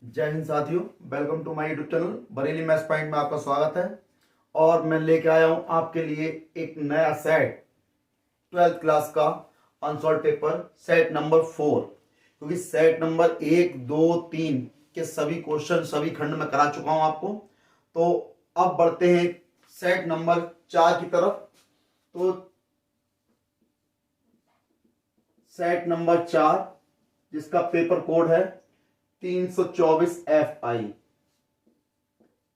जय हिंद साथियों, welcome to my YouTube channel Bareilly maths point में आपका स्वागत है। और मैं लेके आया हूं आपके लिए एक नया सेट 12th क्लास का अनसॉल्व पेपर सेट नंबर 4। क्योंकि सेट नंबर 1, 2, 3 के सभी क्वेश्चन सभी खंड में करा चुका हूं आपको। तो अब बढ़ते हैं सेट नंबर 4 की तरफ। तो सेट नंबर 4 जिसका पेपर कोड है 324 FI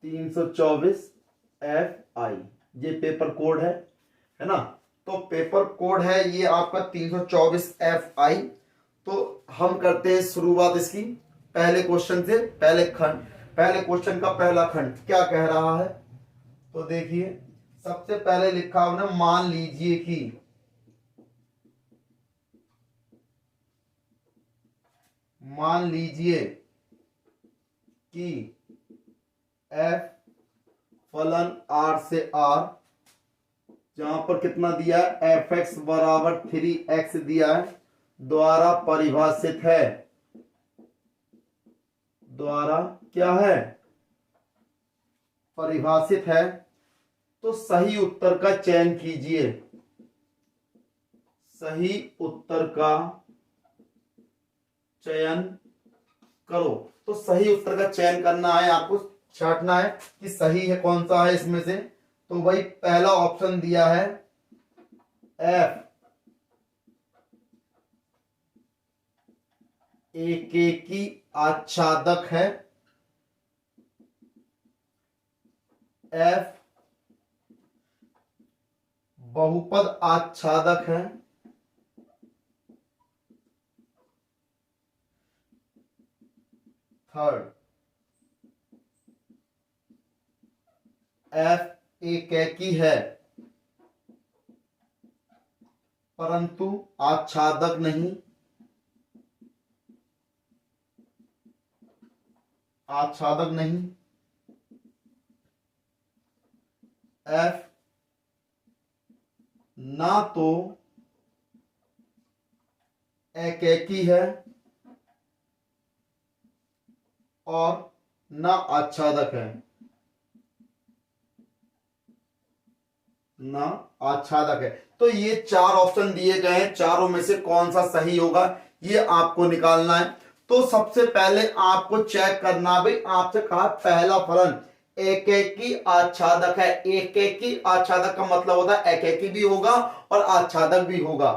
324 FI, ये पेपर कोड है ना। तो पेपर कोड है ये आपका 324 FI। तो हम करते हैं शुरुआत इसकी पहले क्वेश्चन से। पहले क्वेश्चन का पहला खंड क्या कह रहा है, तो देखिए सबसे पहले लिखा हमने मान लीजिए कि f फलन R से R, जहां पर कितना दिया है fx बराबर 3x दिया है, द्वारा परिभाषित है। द्वारा क्या है, परिभाषित है। तो सही उत्तर का चयन कीजिए। सही उत्तर का चयन करो। तो सही उत्तर का चयन करना है, आपको छांटना है कि सही है कौन सा है इसमें से। तो भाई पहला ऑप्शन दिया है F एकेकी आच्छादक है। F बहुपद आच्छादक है। थर्ड, F एकैकी है परंतु आच्छादक नहीं। आच्छादक नहीं। F ना तो एकैकी है और ना आच्छादक है। ना आच्छादक है। तो ये चार ऑप्शन दिए गए हैं, चारों में से कौन सा सही होगा ये आपको निकालना है। तो सबसे पहले आपको चेक करना, भाई आपसे कहा पहला फलन एकेकी आच्छादक है। एकेकी आच्छादक का मतलब होता है एकेकी भी होगा और आच्छादक भी होगा।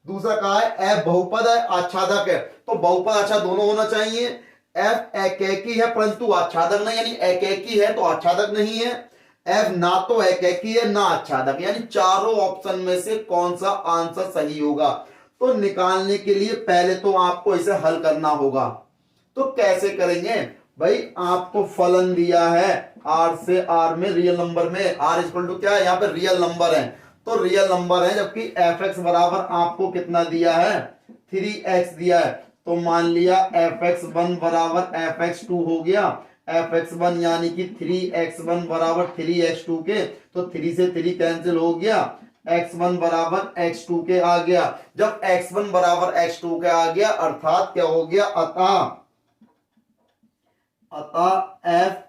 दूसरा कहा है एफ बहुपद है आच्छादक है, तो बहुपद आच्छादक दोनों होना चाहिए। एफ एकेकी है परंतु आच्छादक नहीं, यानी एकेकी है तो आच्छादक नहीं है। एफ ना तो एकेकी है ना आच्छादक, यानी चारों ऑप्शन में से कौन सा आंसर सही होगा। तो निकालने के लिए पहले तो आपको इसे हल करना होगा। तो कैसे करेंगे भाई, आपको फलन दिया है R से R में, रियल नंबर में R इक्वल टू क्या है, यहाँ पे रियल नंबर है। तो रियल नंबर है, जबकि fx बराबर आपको कितना दिया है 3x दिया है। तो मान लिया fx1 बराबर fx2 हो गया। fx1 यानी कि 3x1 बराबर 3x2 के, तो 3 से 3 कैंसिल हो गया। x1 बराबर x2 के आ गया। जब x1 बराबर x2 के आ गया अर्थात क्या हो गया, अतः f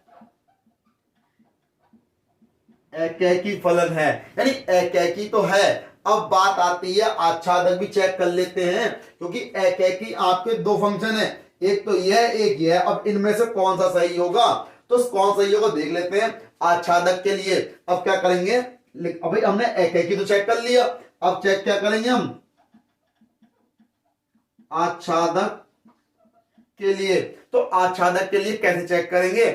एकैकी फलन है, यानी एकैकी तो है। अब बात आती है आच्छादक भी चेक कर लेते हैं, क्योंकि एकैकी आपके दो फंक्शन है, एक तो यह एक यह। अब इनमें से कौन सा सही होगा, तो कौन सही होगा देख लेते हैं। आच्छादक के लिए अब क्या करेंगे, अभी हमने एकैकी तो चेक कर लिया, अब चेक क्या करेंगे हम आच्छादक के लिए। तो आच्छादक के लिए कैसे चेक करेंगे,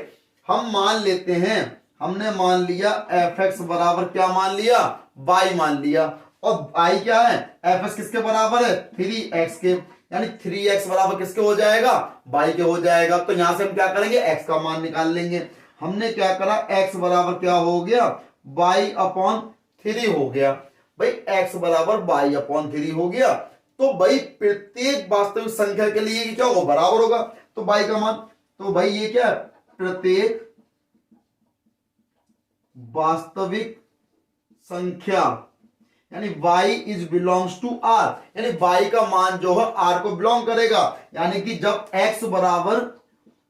हम मान लेते हैं, हमने मान लिया fx बराबर क्या मान लिया, y मान लिया। और y क्या है, fx किसके बराबर है 3x के, यानी 3x बराबर किसके हो जाएगा, y के हो जाएगा। तो यहां से हम क्या करेंगे, x का मान निकाल लेंगे। हमने क्या करा, x बराबर क्या हो गया y/3 हो गया। भाई x बराबर y/3 हो गया। तो भाई प्रत्येक वास्तविक संख्या के लिए क्या होगा, बराबर होगा। तो y का मान, तो भाई ये क्या है, प्रत्येक वास्तविक संख्या, यानी y is belongs to r, यानी y का मान जो है r को बिलोंग करेगा। यानी कि जब x बराबर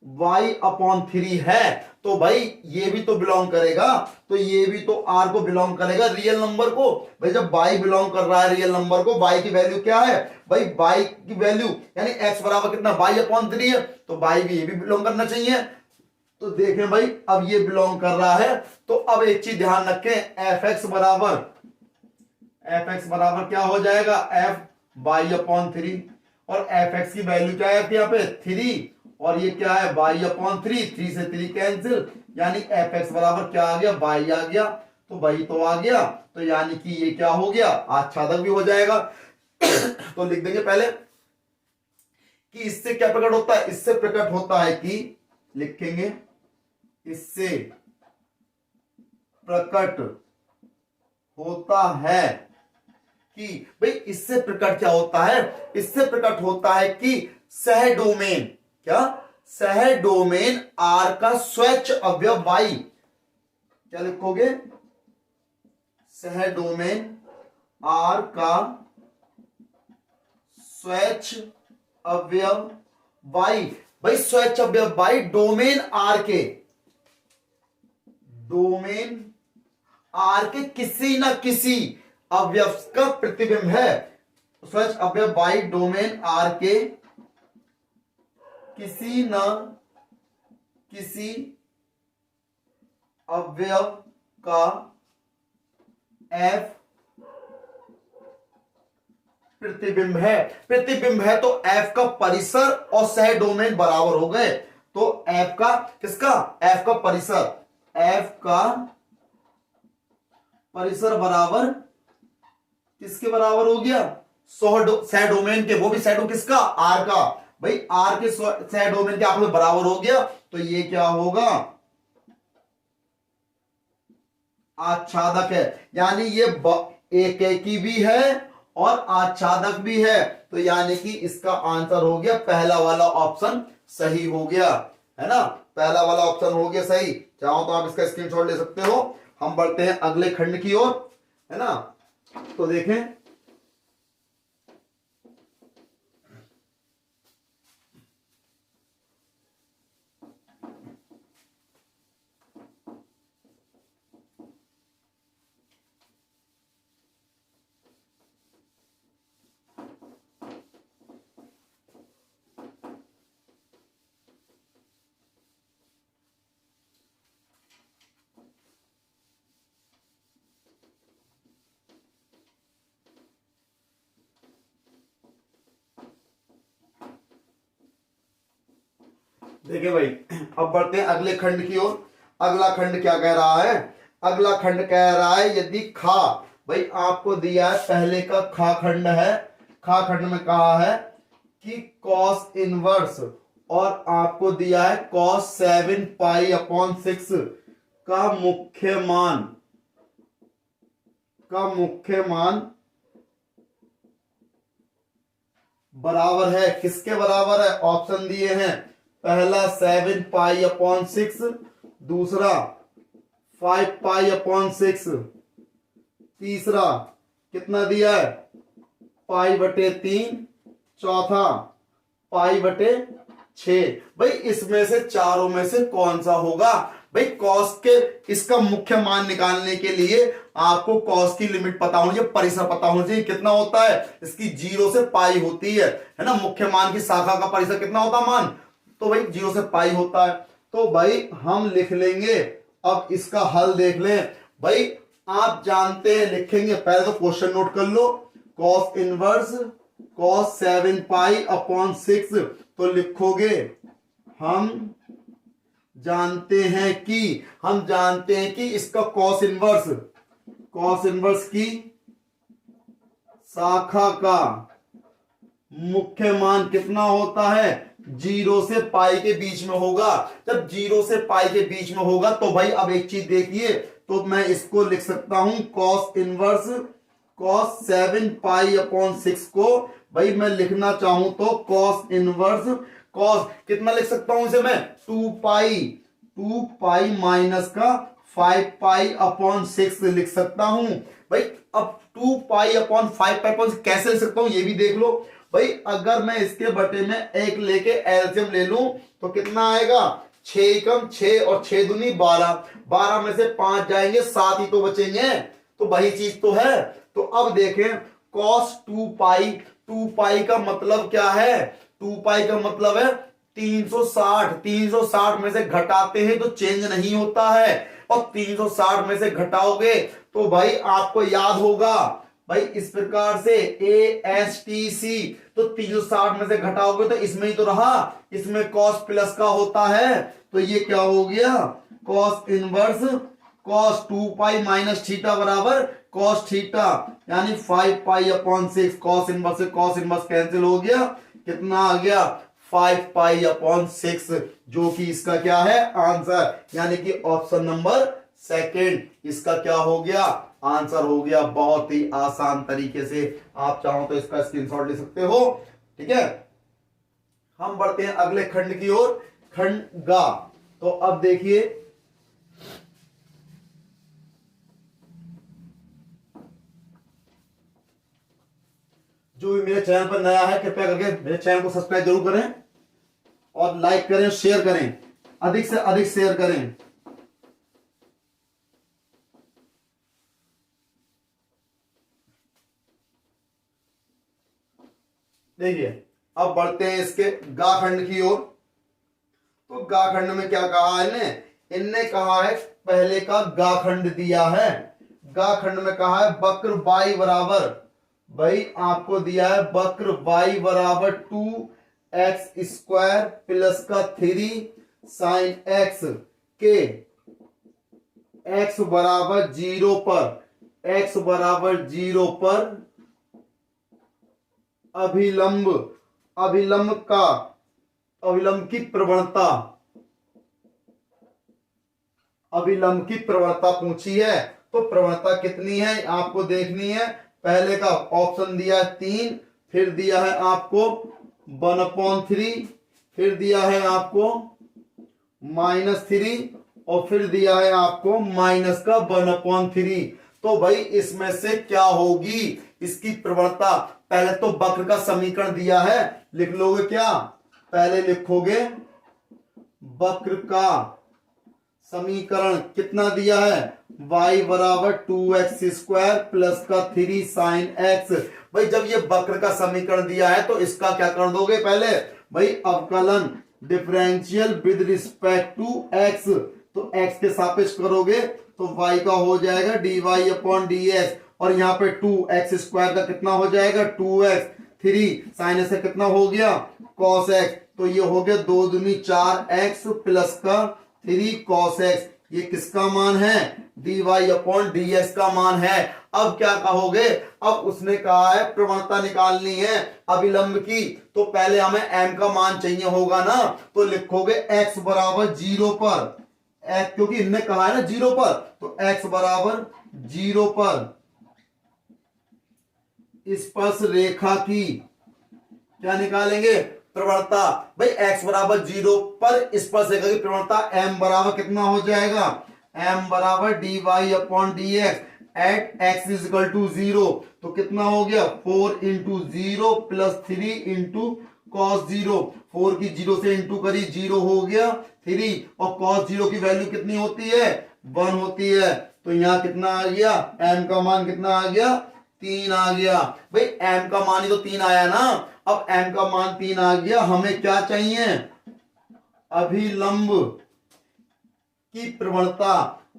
y अपॉन 3 है, तो भाई ये भी तो बिलोंग करेगा, तो ये भी तो r को बिलोंग करेगा, रियल नंबर को। भाई जब y बिलोंग कर रहा है रियल नंबर को, y की वैल्यू क्या है भाई, y की वैल्यू यानी x बराबर कितना, y अपॉन 3 है, तो y भी ये भी बिलोंग करना चाहिए। तो देखें भाई अब ये बिलोंग कर रहा है, तो अब एक चीज ध्यान रखें, fx बराबर क्या हो जाएगा, f y अपॉन 3, और fx की वैल्यू क्या है यहाँ पे 3, और ये क्या है y अपॉन 3, 3 से 3 कैंसिल, यानी fx बराबर क्या आ गया, y आ गया, तो वही तो आ गया, तो यानी कि ये क्या हो गया, आच्छादक भी हो जाएगा। तो लिख देंगे पहले कि इससे क्या प्रकट होता है, इससे प्रकट होता है कि, लिखेंगे इससे प्रकट होता है कि, भाई इससे प्रकट क्या होता है, इससे प्रकट होता है कि सह डोमेन, क्या सह डोमेन R का स्वैच्छ अवयव y, क्या लिखोगे, सह डोमेन R का स्वैच्छ अवयव y, भाई स्वैच्छ अवयव y डोमेन R के, डोमेन R के किसी ना किसी अवयव का प्रतिबिंब है, स्वैच्छ अवयव y डोमेन R के किसी न किसी अवयव का f प्रतिबिंब है, प्रतिबिंब है, तो f का परिसर और सह डोमेन बराबर हो गए, तो f का किसका, f का परिसर, f का परिसर बराबर किसके बराबर हो गया, सह डोमेन के, वो भी सह डोमेन किसका, R का, भाई R के सह डोमेन के आपस में बराबर हो गया, तो ये क्या होगा, आच्छादक है, यानी ये एकेकी भी है और आच्छादक भी है, तो यानी कि इसका आंसर हो गया पहला वाला ऑप्शन सही हो गया, है ना, पहला वाला ऑप्शन हो गया सही। चाहो तो आप इसका स्क्रीनशॉट ले सकते हो। हम बढ़ते हैं अगले खंड की ओर, है ना, तो देखें देखिए भाई, अब बढ़ते हैं अगले खंड की ओर। अगला खंड क्या कह रहा है, अगला खंड कह रहा है यदि खा, भाई आपको दिया है पहले का खा खंड है, खा खंड में कहा है कि कॉस इनवर्स, और आपको दिया है कॉस 7 पाई अपॉन 6 का मुख्य मान बराबर है, किसके बराबर है, ऑप्शन दिए हैं, पहला 7 पाई अपॉन 6, दूसरा 5 पाई अपॉन 6, तीसरा कितना दिया है पाई बटे 3, चौथा पाई बटे 6। भाई इसमें से चारों में से कौन सा होगा, भाई कॉस के इसका मुख्य मान निकालने के लिए आपको कॉस की लिमिट पता होनी चाहिए, परिसर पता होना चाहिए, कितना होता है इसकी 0 से पाई होती है ना, मुख्य मान की शाखा का परिसर कितना होता है मान, तो भाई 0 से पाई होता है, तो भाई हम लिख लेंगे। अब इसका हल देख लें, भाई आप जानते हैं, लिखेंगे पहले तो क्वेश्चन नोट कर लो, cos inverse cos 7 pi upon 6, तो लिखोगे हम जानते हैं कि इसका कॉस इनवर्स की शाखा का मुख्य मान कितना होता है, 0 से पाई के बीच में होगा। जब 0 से पाई के बीच में होगा तो भाई अब एक चीज देखिए, तो मैं इसको लिख सकता हूं cos inverse cos 7 pi upon 6 को भाई मैं लिखना चाहूं तो कॉस इनवर्स कॉस कितना लिख सकता हूं इसे मैं 2 पाई माइनस का 5 पाई अपॉन 6 लिख सकता हूं। भाई अब 2 पाई अपॉन 5 पाई अपॉन कैसे लिख सकता हूं ये भी देख लो। भाई अगर मैं इसके बटे में एक लेके एलसीएम ले लूं तो कितना आएगा, 6 एकम 6 और 6 दूनी 12, 12 में से 5 जाएंगे, 7 ही तो बचेंगे, तो वही चीज तो है। तो अब देखें cos 2 पाई, 2 पाई का मतलब क्या है, 2 पाई का मतलब है 360, 360 में से घटाते हैं तो चेंज नहीं होता है, और 360 में से घटाओगे तो भाई आपको याद होगा भाई इस प्रकार से ASTC, तो 360 में से घटाओगे तो इसमें ही तो रहा, इसमें cos प्लस का होता है, तो ये क्या हो गया cos inverse cos 2 pi minus theta बराबर cos थीटा, यानी 5 पाई अपॉन 6, cos इनवर्स से cos इनवर्स कैंसिल हो गया, कितना आ गया 5 पाई अपॉन 6, जो कि इसका क्या है आंसर, यानी कि ऑप्शन नंबर सेकंड इसका क्या हो गया आंसर हो गया। बहुत ही आसान तरीके से आप चाहो तो इसका स्क्रीनशॉट ले सकते हो, ठीक है। हम बढ़ते हैं अगले खंड की ओर, खंड गा। तो अब देखिए जो भी मेरे चैनल पर नया है कृपया करके मेरे चैनल को सब्सक्राइब जरूर करें और लाइक करें, शेयर करें, अधिक से अधिक शेयर करें। देखिए अब बढ़ते हैं इसके गा खंड की ओर। तो गा खंड में क्या कहा है इन्हें, इनने कहा है पहले का गा खंड दिया है, गा खंड में कहा है वक्र y बराबर, भाई आपको दिया है वक्र y बराबर 2x² प्लस का 3 साइन x के x बराबर 0 पर, x बराबर 0 पर अभिलंब, अभिलंब का, अभिलंब की प्रवणता, अभिलंब की प्रवणता पूछी है। तो प्रवणता कितनी है आपको देखनी है। पहले का ऑप्शन दिया है 3, फिर दिया है आपको 1/3, फिर दिया है आपको -3 और फिर दिया है आपको माइनस का 1/3। तो भाई इसमें से क्या होगी इसकी प्रवणता, पहले तो वक्र का समीकरण दिया है, लिख लोगे क्या, पहले लिखोगे वक्र का समीकरण कितना दिया है, y बराबर 2x² प्लस का 3 साइन x। भाई जब ये वक्र का समीकरण दिया है तो इसका क्या कर दोगे, पहले भाई अवकलन differential with respect to x, तो x के सापेक्ष करोगे तो y का हो जाएगा dy अपॉन dx, और यहाँ पे 2x² का कितना हो जाएगा 2x, 3 साइन से कितना हो गया cos x, तो ये हो गया 2 दूनी 4x प्लस का 3 cos x, ये किसका मान है dy अपॉन dx का मान है। अब क्या कहोगे, अब उसने कहा है प्रवणता निकालनी है अभिलंब की, तो पहले हमें m का मान चाहिए होगा ना, तो लिखोगे x बराबर 0 पर, x क्योंकि इनने कहा है ना 0 पर, तो x बराबर 0 पर स्पर्श रेखा की क्या निकालेंगे प्रवणता, भाई x बराबर 0 पर स्पर्श रेखा की प्रवणता m बराबर कितना हो जाएगा, m बराबर dy upon dx at x is equal to 0, तो कितना हो गया 4 इंटू 0 प्लस 3 इंटू cos 0, 4 की 0 से इंटू करी 0 हो गया 3, और cos 0 की वैल्यू कितनी होती है 1 होती है, तो यहाँ कितना आ गया m का मान कितना आ गया 3 आ गया। भाई m का मान ही तो 3 आया ना, अब m का मान 3 आ गया, हमें क्या चाहिए अभिलंब की प्रवणता,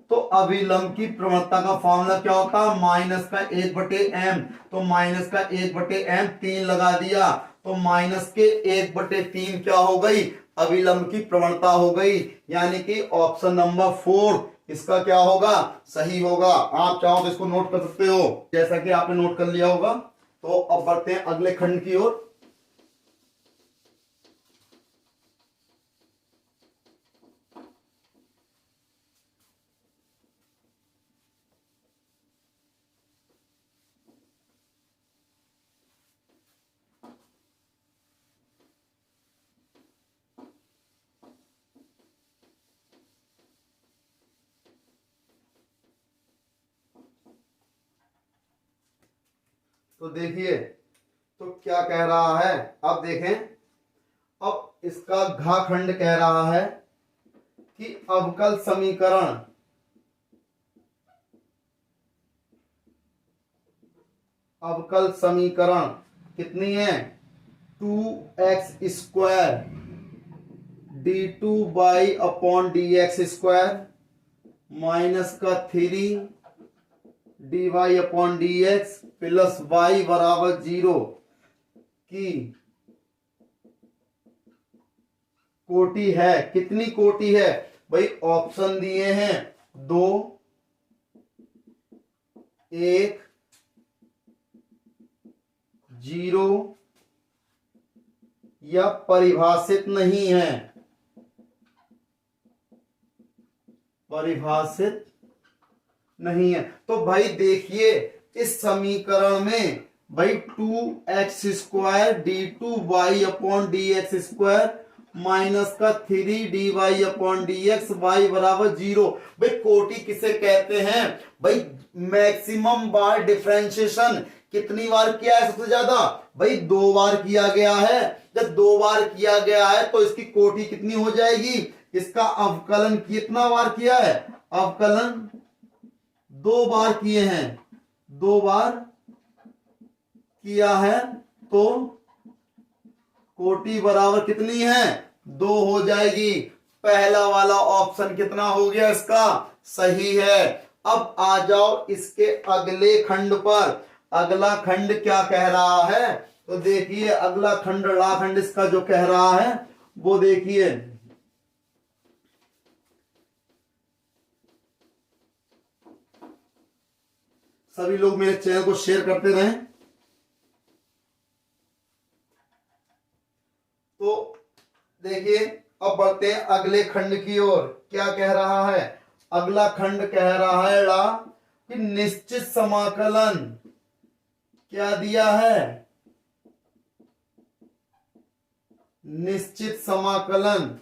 तो अभिलंब की प्रवणता का फॉर्मूला क्या होता है माइनस का 1/m, तो माइनस का 1/m 3 लगा दिया, तो माइनस के 1/3 क्या हो गई अभिलंब की प्रवणता हो गई, यानी कि ऑप्शन नंबर 4 इसका क्या होगा सही होगा। आप चाहो तो इसको नोट कर सकते हो, जैसा कि आपने नोट कर लिया होगा। तो अब बढ़ते हैं अगले खंड की ओर। तो देखिए तो क्या कह रहा है, अब देखें, अब इसका घ खंड कह रहा है कि अवकल समीकरण कितनी है, 2x² d2/dx² माइनस का 3dy/dx प्लस y बराबर 0 की कोटि है। कितनी कोटि है भाई, ऑप्शन दिए हैं 2, 1, 0 या परिभाषित नहीं है, परिभाषित नहीं है। तो भाई देखिए इस समीकरण में भाई 2x² d2y/dx² माइनस का 3dy/dx y बराबर 0। भाई कोटि किसे कहते हैं भाई, मैक्सिमम बार डिफरेंशिएशन कितनी बार किया है सबसे ज्यादा भाई, 2 बार किया गया है। जब 2 बार किया गया है तो इसकी कोटि कितनी हो जाएगी, इसका अवकलन कितना बार किया है, अवकलन 2 बार किए हैं, 2 बार किया है तो कोटि बराबर कितनी है, 2 हो जाएगी। पहला वाला ऑप्शन कितना हो गया, इसका सही है। अब आ जाओ इसके अगले खंड पर। अगला खंड क्या कह रहा है, तो देखिए अगला खंड इसका जो कह रहा है वो देखिए, सभी लोग मेरे चैनल को शेयर करते रहें। तो देखिए अब बढ़ते हैं अगले खंड की ओर। क्या कह रहा है, अगला खंड कह रहा है कि निश्चित समाकलन क्या दिया है, निश्चित समाकलन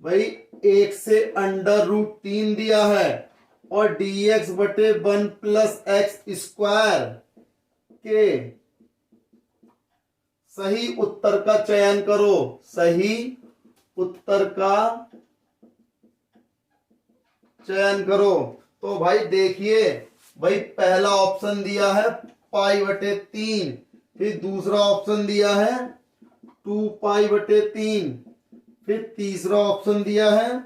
भाई 1 से √3 दिया है और dx/1 + x² के सही उत्तर का चयन करो, सही उत्तर का चयन करो। तो भाई देखिए भाई पहला ऑप्शन दिया है π/3, फिर दूसरा ऑप्शन दिया है 2π/3, फिर तीसरा ऑप्शन दिया है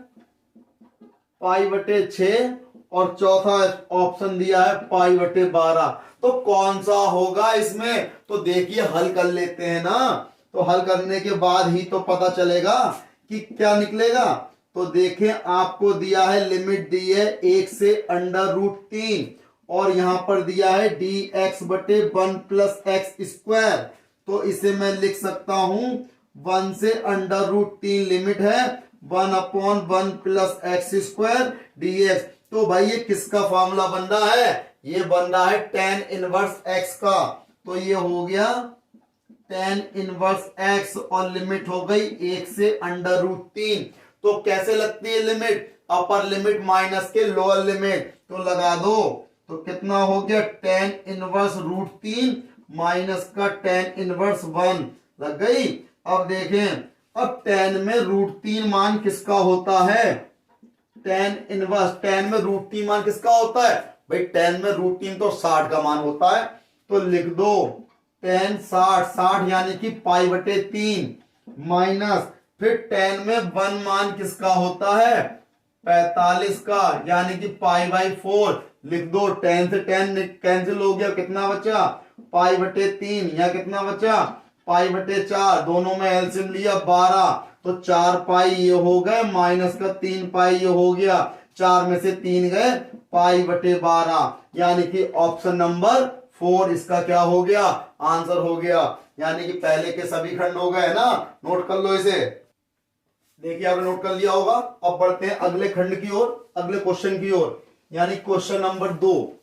π/6 और चौथा ऑप्शन दिया है π/12। तो कौन सा होगा इसमें, तो देखिए हल कर लेते हैं ना, तो हल करने के बाद ही तो पता चलेगा कि क्या निकलेगा। तो देखें आपको दिया है, लिमिट दी है 1 से √3 और यहां पर दिया है dx/1 + x²। तो इसे मैं लिख सकता हूं 1 से √3 लिमिट है 1/1 + x² dx। तो भाई ये किसका फॉर्मूला बन रहा है, ये बन रहा है tan 1x का। तो ये हो गया tan 1x और लिमिट हो गई 1 से √3। तो कैसे लगती है लिमिट, अपर लिमिट माइनस के लोअर लिमिट, तो लगा दो। तो कितना हो गया tan 1√3 माइनस का tan 1 लग गई। अब देखें, अब tan में √3 मान किसका होता है, tan में √3 मान किसका होता है भाई, tan में √3 तो 60 का मान होता है। तो लिख दो tan 60 यानी कि π/3 माइनस, फिर tan में 1 मान किसका होता है 45 का यानी कि π/4 लिख दो। tan से tan कैंसिल हो गया, कितना बचा π/3 या कितना बचा π/4, दोनों में एलसीएम लिया 12, तो 4π ये हो गए माइनस का 3π ये हो गया, 4 में से 3 गए π/12 यानी कि ऑप्शन नंबर 4 इसका क्या हो गया, आंसर हो गया। यानी कि पहले के सभी खंड हो गए ना, नोट कर लो इसे। देखिए आपने नोट कर लिया होगा। अब बढ़ते हैं अगले खंड की ओर, अगले क्वेश्चन की ओर, यानी क्वेश्चन नंबर 2।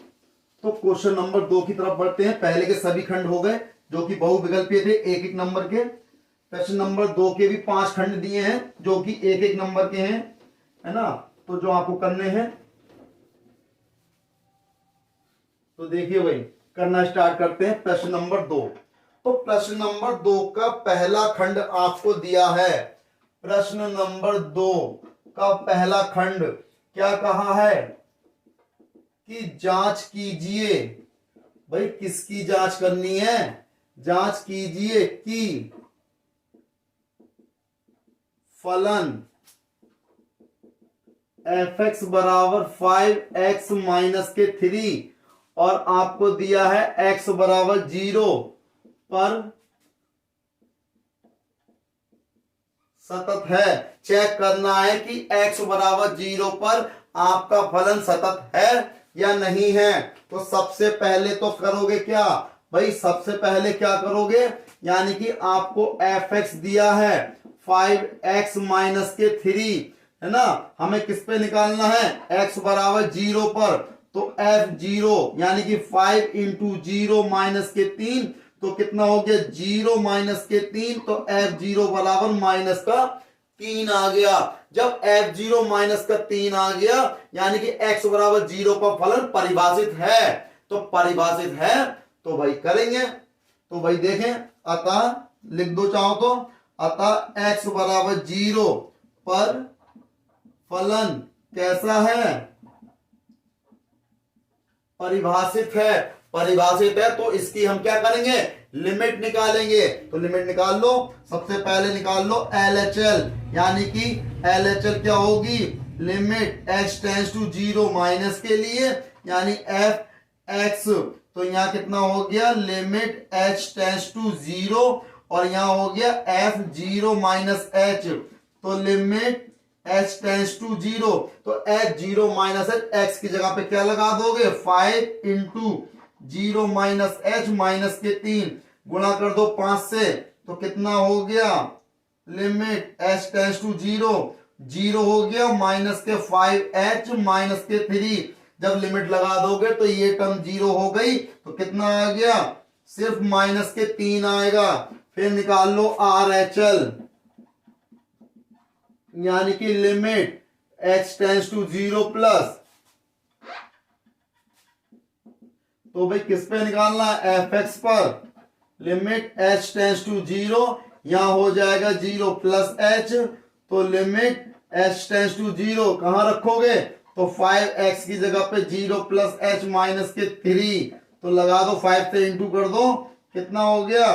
तो क्वेश्चन नंबर 2 की तरफ बढ़ते हैं। पहले के सभी खंड हो गए जो कि बहुविकल्पीय थे 1-1 नंबर के। प्रश्न नंबर 2 के भी 5 खंड दिए हैं जो कि 1-1 नंबर के हैं, है ना। तो जो आपको करने हैं, तो देखिए भाई करना स्टार्ट करते हैं। प्रश्न नंबर 2। तो प्रश्न नंबर 2 का पहला खंड आपको दिया है प्रश्न नंबर 2 का पहला खंड क्या कहा है कि जांच कीजिए। भाई किसकी जांच करनी है? जांच कीजिए कि फलन fx बराबर 5x माइनस के 3 और आपको दिया है x बराबर 0 पर सतत है। चेक करना है कि x बराबर 0 पर आपका फलन सतत है या नहीं है। तो सबसे पहले तो करोगे क्या भाई? सबसे पहले क्या करोगे, यानी कि आपको fx दिया है 5x माइनस के 3, है ना। हमें किस पे निकालना है? x बराबर 0 पर। तो f0 यानी कि 5 इंटू 0 माइनस के 3, तो कितना हो गया? 0 माइनस के 3, तो f0 बराबर माइनस का 3 आ गया। जब f0 माइनस का 3 आ गया यानी कि x बराबर 0 पर फलन परिभाषित है। तो परिभाषित है तो भाई करेंगे। तो भाई देखें, अतः लिख दो चाहो तो, अतः x बराबर 0 पर फलन कैसा है? परिभाषित है। परिभाषित है तो इसकी हम क्या करेंगे? लिमिट निकालेंगे। तो लिमिट निकाल लो। सबसे पहले निकाल लो LHL, यानी कि LHL क्या होगी? Limit h tends to 0 minus के लिए, यानी fx। तो यहाँ कितना हो गया? लिमिट h टेंड्स टू 0 और यहाँ हो गया f0 माइनस h। तो लिमिट h टेंड्स टू 0, तो h0 माइनस h, x की जगह पे क्या लगा दोगे? 5 इंटू 0 माइनस h माइनस के 3 गुणा कर दो 5 से, तो कितना हो गया? लिमिट h टेंड्स टू 0, 0 हो गया माइनस के 5h माइनस के 3। जब लिमिट लगा दोगे तो ये टर्म 0 हो गई, तो कितना आ गया? सिर्फ माइनस के 3 आएगा। फिर निकाल लो RHL, यानी कि limit h tends to 0 plus, तो भाई किस पे निकालना है? fx पर। लिमिट h टेंड्स टू 0, यहां हो जाएगा 0 प्लस h, तो लिमिट h टेंड्स टू 0 कहां रखोगे? तो 5x की जगह पे 0 प्लस h माइनस के 3, तो लगा दो 5 से इंटू कर दो, कितना हो गया?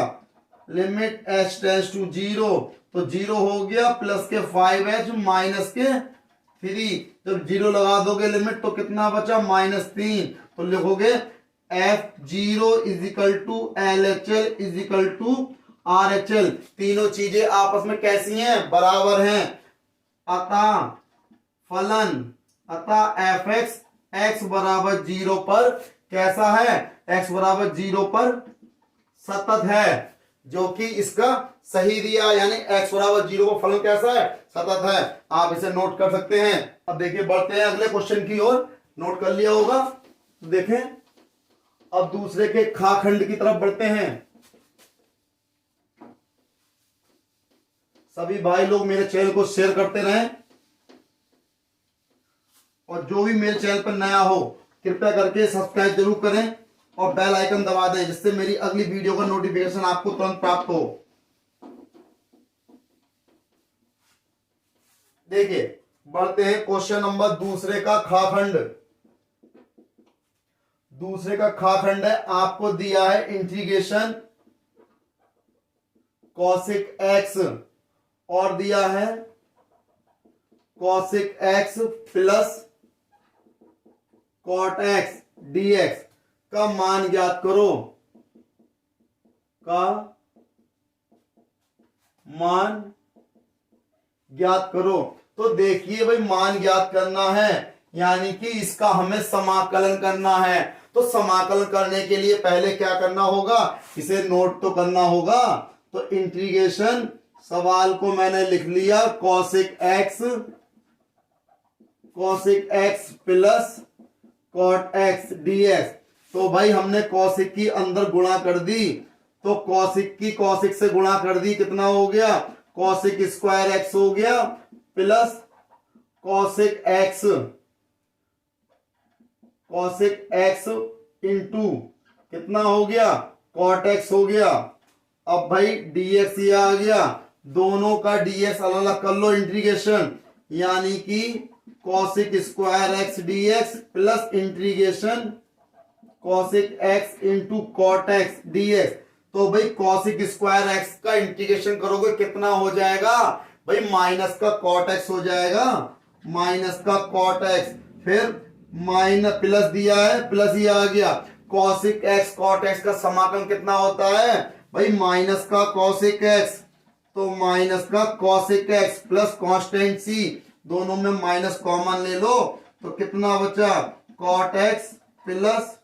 लिमिट h टेंड्स टू 0, तो 0 हो गया प्लस के 5h माइनस के 3। जब 0 लगा दोगे लिमिट तो कितना बचा? -3। तो लिखोगे f0 is equal to LHL is equal to RHL। तीनों चीजें आपस में कैसी हैं? बराबर हैं। अतः फलन, अतः fx x बराबर 0 पर कैसा है? x बराबर 0 पर सतत है, जो कि इसका सही दिया, यानी x बराबर 0 पर फलन कैसा है? सतत है। आप इसे नोट कर सकते हैं। अब देखिए, बढ़ते हैं अगले क्वेश्चन की ओर। नोट कर लिया होगा तो देखें, अब दूसरे के खा खंड की तरफ बढ़ते हैं। सभी भाई लोग मेरे चैनल को शेयर करते रहें, और जो भी मेरे चैनल पर नया हो कृपया करके सब्सक्राइब जरूर करें और बेल आइकन दबा दें, जिससे मेरी अगली वीडियो का नोटिफिकेशन आपको तुरंत प्राप्त हो। देखिए, बढ़ते हैं क्वेश्चन नंबर दूसरे का खाखंड। दूसरे का खाखंड है, आपको दिया है इंटीग्रेशन कॉसिक एक्स और दिया है cosec X plus cot X dx का मान ज्ञात करो। का मान ज्ञात करो। तो देखिए भाई, मान ज्ञात करना है यानी कि इसका हमें समाकलन करना है। तो समाकलन करने के लिए पहले क्या करना होगा? इसे नोट तो करना होगा। तो इंटीग्रेशन, सवाल को मैंने लिख लिया cosec X plus cot X dx। तो भाई हमने कॉसिक की अंदर गुणा कर दी, तो कॉसिक की कॉसिक से गुणा कर दी, कितना हो गया? कॉसिक स्क्वायर एक्स हो गया प्लस कॉसिक एक्स इंटू कितना हो गया? कॉट एक्स हो गया। अब भाई dx ये आ गया, दोनों का डीएक्स अलग अलग कर लो इंटीग्रेशन, यानी कि cosec square X DX plus integration cosec X into cot X DX. तो भाई कॉसिक स्क्वायर एक्स का इंटीग्रेशन करोगे कितना हो जाएगा भाई, माइनस का कॉट एक्स हो जाएगा, माइनस का कॉट एक्स, फिर माइनस प्लस दिया है, प्लस ही आ गया, कॉसिक एक्स कॉट एक्स का समाकलन कितना होता है भाई, माइनस का कॉसिक एक्स, तो माइनस का cosec X plus constant C, दोनों में माइनस कॉमन ले लो तो कितना बचा, cot X plus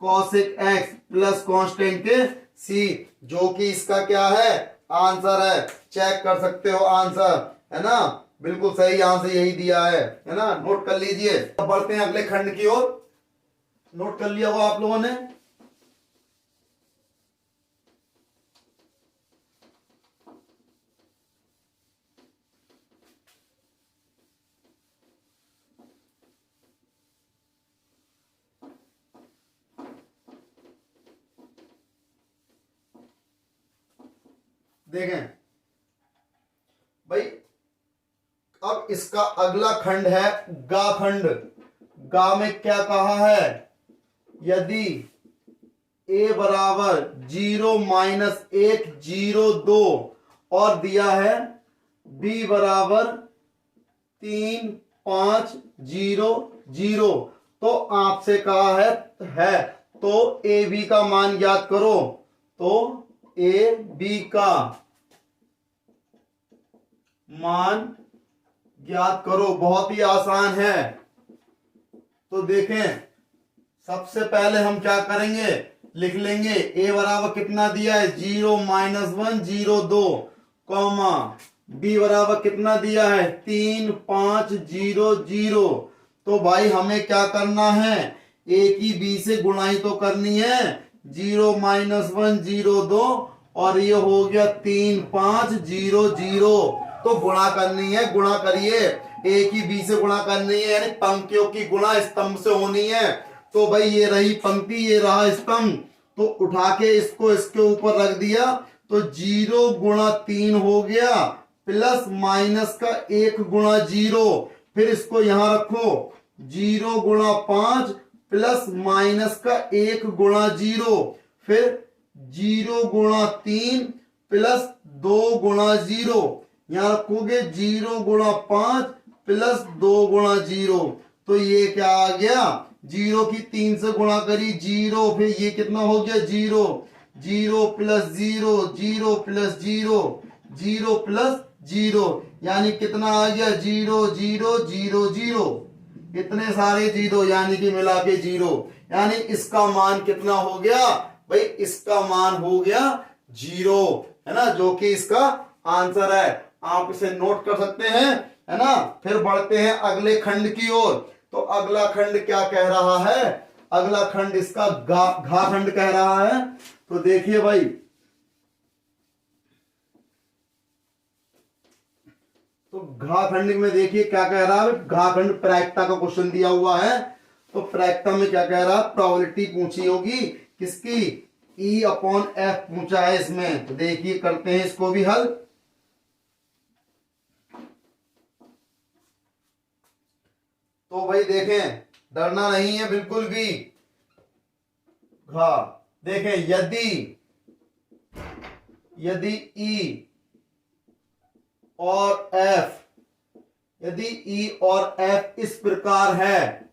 cosec X plus constant के सी, जो कि इसका क्या है आंसर है, चेक कर सकते हो आंसर है ना, बिल्कुल सही आंसर यही दिया है ना, नोट कर लीजिए। अब बढ़ते हैं अगले खंड की ओर, नोट कर लिया होगा आप लोगों ने। देखें भाई, अब इसका अगला खंड है गा खंड। गा में क्या कहा है, यदि a बराबर 0 माइनस 1 0 2 और दिया है b बराबर 3 5 0 0, तो आपसे कहा है तो ए बी का मान ज्ञात करो, तो ए बी का मान ज्ञात करो, बहुत ही आसान है। तो देखें सबसे पहले हम क्या करेंगे, लिख लेंगे a बराबर कितना दिया है 0 माइनस 1 0 2, कॉमा b बराबर कितना दिया है 3 5 0 0। तो भाई हमें क्या करना है, a की b से गुणाई तो करनी है, 0 माइनस 1 0 2 और ये हो गया 3 5 0 0, तो गुणा करनी है, गुणा करिए, a की b से गुणा करनी है, यानी पंक्तियों की गुणा स्तंभ से होनी है। तो भाई ये रही पंक्ति, ये रहा स्तंभ, तो उठा के इसको इसके ऊपर रख दिया, तो 0 गुणा 3 हो गया, प्लस माइनस का 1 गुणा 0, फिर इसको यहां रखो 0 गुणा 5 प्लस माइनस का 1 गुणा 0, फिर 0 गुणा 3 प्लस 2 गुणा 0, यहां रखोगे 0 गुणा 5 प्लस 2 गुणा 0, तो ये क्या आ गया, 0 की 3 से गुणा करी 0, फिर ये कितना हो गया 0 0 प्लस 0 0 प्लस 0 0 प्लस 0, यानी कितना आ गया 0 0 0 0, इतने सारे 0 यानी कि मिला के 0, यानी इसका मान कितना हो गया भाई, इसका मान हो गया 0 है ना, जो कि इसका आंसर है। आप इसे नोट कर सकते हैं है ना। फिर बढ़ते हैं अगले खंड की ओर। तो अगला खंड क्या कह रहा है, अगला खंड इसका घा खंड कह रहा है। तो देखिए भाई, तो घा खंड में देखिए क्या कह रहा है, घा खंड प्रायिकता का क्वेश्चन दिया हुआ है। तो प्रायिकता में क्या कह रहा है, प्रोबेबिलिटी पूछी होगी किसकी, E अपॉन एफ पूछा है इसमें। तो देखिए करते हैं इसको भी हल। तो भाई देखें, डरना नहीं है बिल्कुल भी। घा देखें, यदि E और F, यदि E और F इस प्रकार है,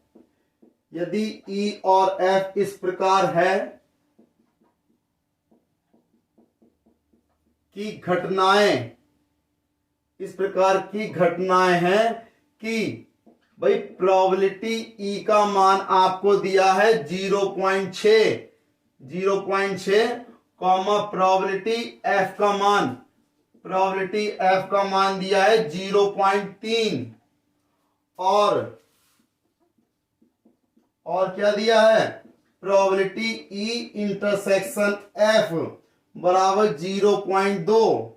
यदि E और F इस प्रकार है कि घटनाएं, इस प्रकार की घटनाएं हैं कि भाई प्रोबेबिलिटी E का मान आपको दिया है 0.6 कॉमा प्रोबेबिलिटी F का मान, प्रोबेबिलिटी F का मान दिया है 0.3 और क्या दिया है, प्रोबेबिलिटी E इंटरसेक्शन F बराबर 0.2।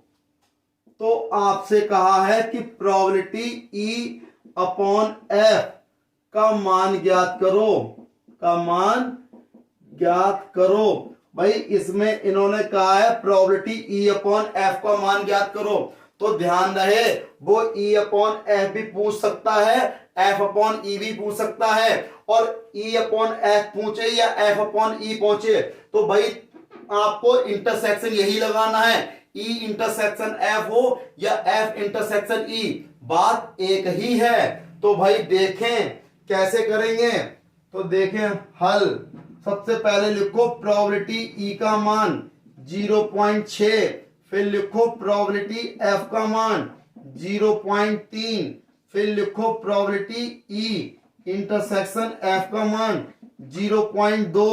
तो आपसे कहा है कि प्रोबेबिलिटी E अपॉन F का मान ज्ञात करो, का मान ज्ञात करो। भाई इसमें इन्होंने कहा है प्रोबेबिलिटी E अपॉन F का मान ज्ञात करो, तो ध्यान रहे वो ई अपॉन एफ भी पूछ सकता है, एफ अपॉन ई भी पूछ सकता है, और ई अपॉन एफ पूछे या एफ अपॉन ई पूछे तो भाई आपको इंटरसेक्शन यही लगाना है, ई इंटरसेक्शन एफ हो या एफ इंटरसेक्शन ई, बात एक ही है। तो भाई देखें कैसे करेंगे, तो देखें हल। सबसे पहले लिखो प्रोबेबिलिटी ई का मान 0.6, फिर लिखो प्रोबेबिलिटी एफ का मान 0.3, फिर लिखो प्रोबेबिलिटी ई इंटरसेक्शन एफ का मान 0.2,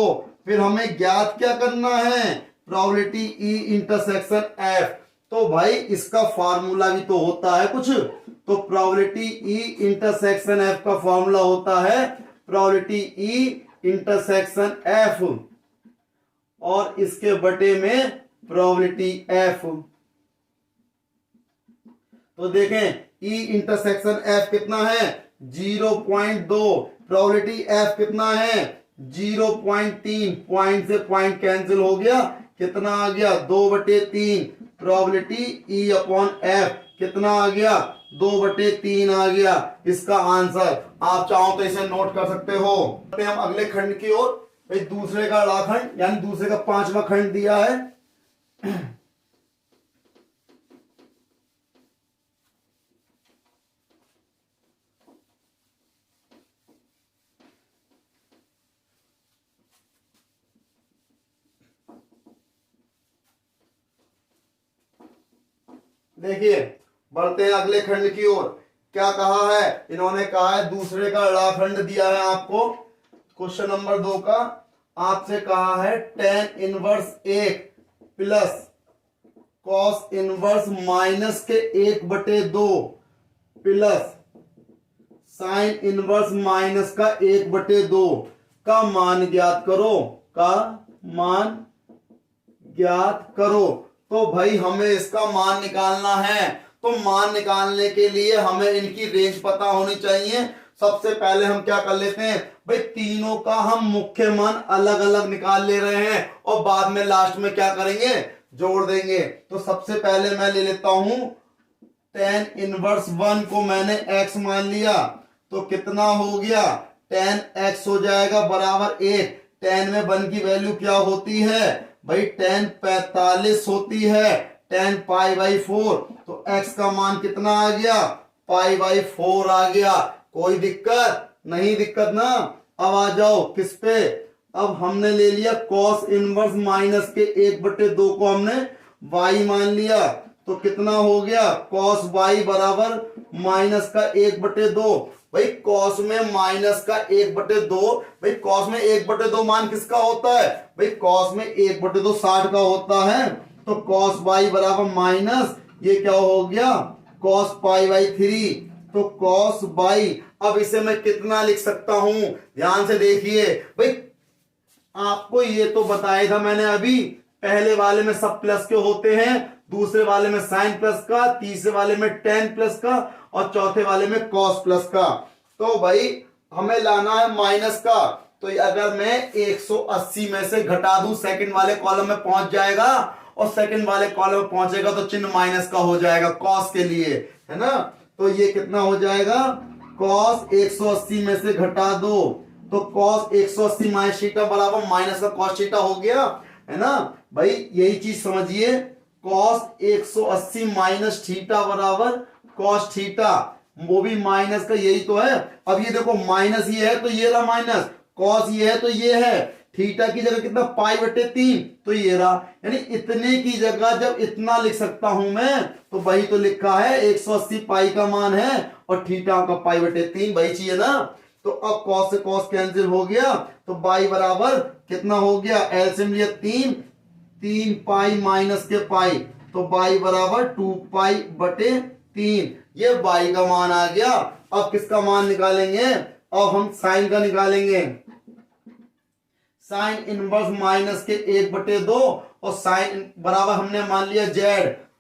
फिर हमें ज्ञात क्या करना है, प्रोबेबिलिटी ई इंटरसेक्शन एफ। तो भाई इसका फार्मूला भी तो होता है कुछ, तो प्रोबेबिलिटी ई इंटरसेक्शन एफ का फार्मूला होता है प्रोबेबिलिटी ई इंटरसेक्शन एफ और इसके बटे में प्रोबेबिलिटी एफ। तो देखें ई इंटरसेक्शन एफ कितना है 0.2, प्रोबेबिलिटी एफ कितना है 0.3, पॉइंट से पॉइंट कैंसिल हो गया, कितना आ गया 2/3, प्रोबेबिलिटी ई अपॉन एफ कितना आ गया 2/3 आ गया। इसका आंसर आप चाहो तो इसे नोट कर सकते हो। हम अगले खंड की ओर, दूसरे का अगला खंड यानी दूसरे का 5वां खंड दिया है। देखिए बढ़ते हैं अगले खंड की ओर। क्या कहा है इन्होंने, कहा है दूसरे का अगला खंड दिया है आपको, क्वेश्चन नंबर 2 का आपसे कहा है tan inverse 1 plus cos inverse minus के 1/2 प्लस sin इनवर्स माइनस का 1/2 का मान ज्ञात करो, का मान ज्ञात करो। तो भाई हमें इसका मान निकालना है, तो मान निकालने के लिए हमें इनकी रेंज पता होनी चाहिए। सबसे पहले हम क्या कर लेते हैं भाई, तीनों का हम मुख्य मान अलग अलग निकाल ले रहे हैं और बाद में लास्ट में क्या करेंगे जोड़ देंगे। तो सबसे पहले मैं ले लेता हूं tan इनवर्स 1 को मैंने x मान लिया, तो कितना हो गया tan x हो जाएगा बराबर 1। tan में 1 की वैल्यू क्या होती है भाई, tan 45 होती है, tan π/4, तो x का मान कितना आ गया π/4 आ गया। कोई दिक्कत नहीं, दिक्कत ना। अब आ जाओ किस पे, अब हमने ले लिया cos इनवर्स माइनस के 1/2 को हमने y मान लिया, तो कितना हो गया cos y बराबर माइनस का 1/2। भाई cos में माइनस का 1/2, भाई cos में 1/2 मान किसका होता है भाई, cos में 1/2 60 का होता है, तो cos y बराबर माइनस ये क्या हो गया cos π/3, तो cos y। अब इसे मैं कितना लिख सकता हूं, ध्यान से देखिए भाई, आपको ये तो बताया था मैंने अभी, पहले वाले में सब प्लस के होते हैं, दूसरे वाले में साइन प्लस का, तीसरे वाले में tan प्लस का और चौथे वाले में cos प्लस का। तो भाई हमें लाना है माइनस का, तो अगर मैं 180 में से घटा दूं सेकंड वाले कॉलम में पहुंच जाएगा, और सेकंड वाले कॉलम में पहुंचेगा तो चिन्ह माइनस का हो जाएगा cos के लिए, है ना। तो ये कितना हो जाएगा cos 180 में से घटा दो, तो cos 180 माइनस थीटा बराबर माइनस का cos थीटा हो गया, है ना भाई। यही चीज समझिए, cos 180 माइनस थीटा बराबर cos थीटा, वो भी माइनस का, यही तो है। अब ये देखो माइनस ये है तो ये रहा माइनस, cos ये है तो ये है, थीटा की जगह कितना π/3 तो ये रहा, यानी इतने की जगह जब इतना लिख सकता हूं मैं, तो वही तो लिखा है 180 पाई का मान है और थीटा का π/3 वही चाहिए ना। तो अब cos से cos कैंसिल हो गया, तो y बराबर कितना हो गया, एलसीएम लिया 3 पाई माइनस के पाई, तो y बराबर 2π/3, ये y का मान आ गया। अब किसका मान निकालेंगे, अब हम साइन का निकालेंगे, साइन इनवर्स माइनस के 1/2 और साइन बराबर हमने मान लिया z,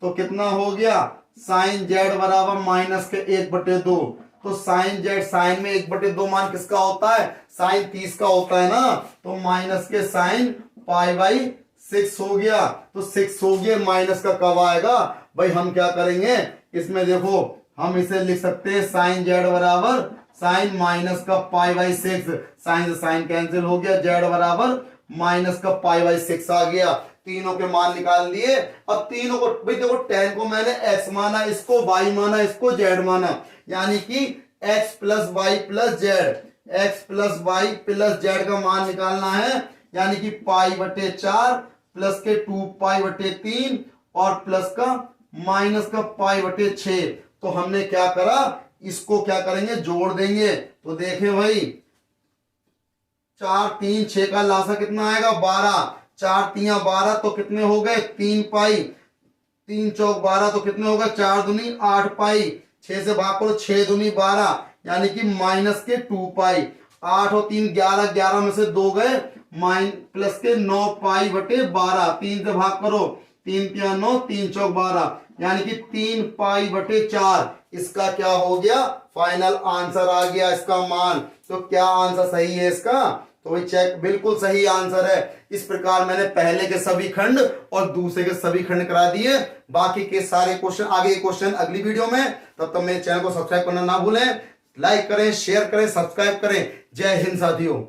तो कितना हो गया साइन z बराबर माइनस के 1/2, तो साइन z, साइन में 1/2 मान किसका होता है साइन 30 का होता है ना, तो माइनस के साइन π/6 हो गया, तो 6 हो गया, माइनस का कब आएगा भाई, हम क्या करेंगे इसमें देखो हम इसे लिख सकते हैं साइन जेड बराबर साइन माइनस का पाई बाई 6, साइन से साइन कैंसिल हो गया, जेड बराबर माइनस का पाई बाई 6 आ गया। तीनों के मान निकाल दिए और तीनों को भाई देखो tan को मैंने x माना, इसको y माना, इसको z माना, यानी कि x plus Y plus Z, X plus Y plus Z का मान निकालना है, यानी कि पाई बटे 4 प्लस के 2 पाई बटे 3 और प्लस का माइनस का पाई बटे 6। तो हमने क्या करा, इसको क्या करेंगे जोड़ देंगे। तो देखें भाई 4 3 6 का लासा कितना आएगा 12, 4 3 12 तो कितने हो गए 3 पाई, 3 चौक 12 तो कितने हो गए 4 दूनी 8 पाई, 6 से भाग करो 6 दूनी 12 यानी कि माइनस के 2 पाई, 8 और 3 11, 11 में से 2 गए प्लस के 9 पाई बटे 12, 3 से भाग करो 3 3 9, 3 चौक 12 यानी कि 3 पाई बटे 4। इसका क्या हो गया फाइनल आंसर आ गया इसका मान। तो क्या आंसर सही है इसका, तो वही चेक बिल्कुल सही आंसर है। इस प्रकार मैंने पहले के सभी खंड और दूसरे के सभी खंड करा दिए। बाकी के सारे क्वेश्चन आगे के क्वेश्चन अगली वीडियो में। तब तक मेरे चैनल को सब्सक्राइब करना ना भूलें, लाइक करें, शेयर करें, सब्सक्राइब करें। जय हिंद साथियों।